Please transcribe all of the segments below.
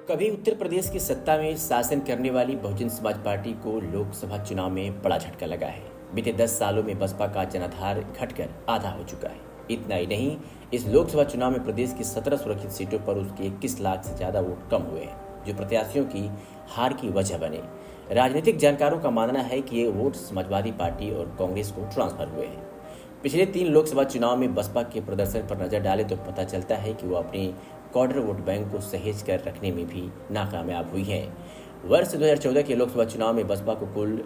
कभी उत्तर प्रदेश की सत्ता में शासन करने वाली बहुजन समाज पार्टी को लोकसभा चुनाव में बड़ा झटका लगा है। बीते 10 सालों में बसपा का जनाधार घटकर आधा हो चुका है। इतना ही नहीं, इस लोकसभा चुनाव में प्रदेश की 17 सुरक्षित सीटों पर उसके 21 लाख से ज्यादा वोट कम हुए हैं, जो प्रत्याशियों की हार की वजह बने। राजनीतिक जानकारों का मानना है कि ये वोट समाजवादी पार्टी और कांग्रेस को ट्रांसफर हुए हैं। पिछले 3 लोकसभा चुनाव में बसपा के प्रदर्शन पर नजर डाले तो पता चलता है कि वो अपनी क्वार्टर वोट बैंक को सहेज कर रखने में भी नाकामयाब हुई है। वर्ष 2014 के लोकसभा चुनाव में बसपा को कुल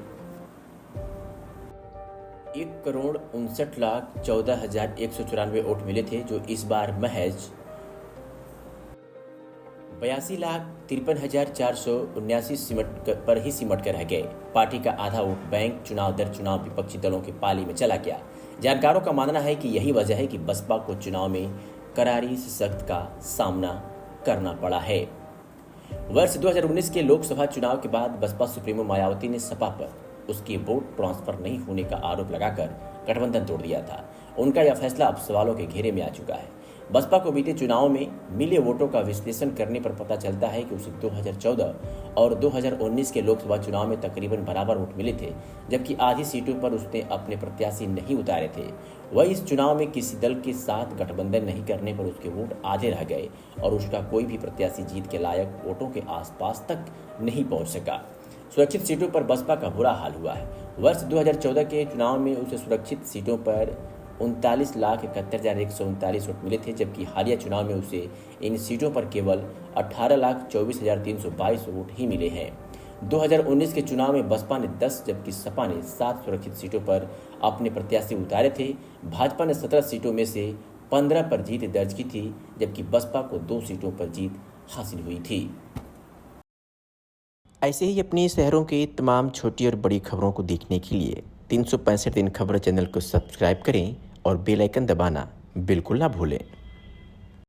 1,59,14,194 वोट मिले थे, जो इस बार महज 82,53,479 पर ही सिमट कर रह गए। पार्टी का आधा वोट बैंक चुनाव दर चुनाव विपक्षी दलों की पाली में चला गया। जानकारों का मानना है कि यही वजह है कि बसपा को चुनाव में करारी शिकस्त का सामना करना पड़ा है। वर्ष 2019 के लोकसभा चुनाव के बाद बसपा सुप्रीमो मायावती ने सपा पर उसके वोट ट्रांसफर नहीं होने का आरोप लगाकर गठबंधन तोड़ दिया था। उनका यह फैसला अब सवालों के घेरे में आ चुका है। बसपा को बीते चुनाव में मिले वोटों का विश्लेषण करने पर पता चलता है कि उसे 2014 और 2019 के लोकसभा चुनाव में तकरीबन बराबर वोट मिले थे, जबकि आधी सीटों पर उसने अपने प्रत्याशी नहीं उतारे थे। वह इस चुनाव में किसी दल के साथ गठबंधन नहीं करने पर उसके वोट आधे रह गए और उसका कोई भी प्रत्याशी जीत के लायक वोटों के आसपास तक नहीं पहुंच सका। सुरक्षित सीटों पर बसपा का बुरा हाल हुआ है। वर्ष 2014 के चुनाव में उसे सुरक्षित सीटों पर 39,71,139 वोट मिले थे, जबकि हालिया चुनाव में उसे इन सीटों पर केवल 18,24,322 वोट ही मिले हैं। 2019 के चुनाव में बसपा ने 10 जबकि सपा ने 7 सुरक्षित सीटों पर अपने प्रत्याशी उतारे थे। भाजपा ने 17 सीटों में से 15 पर जीत दर्ज की थी, जबकि बसपा को 2 सीटों पर जीत हासिल हुई थी। ऐसे ही अपने शहरों के तमाम छोटी और बड़ी खबरों को देखने के लिए 365 दिन खबर चैनल को सब्सक्राइब करें और बेल आइकन दबाना बिल्कुल ना भूलें।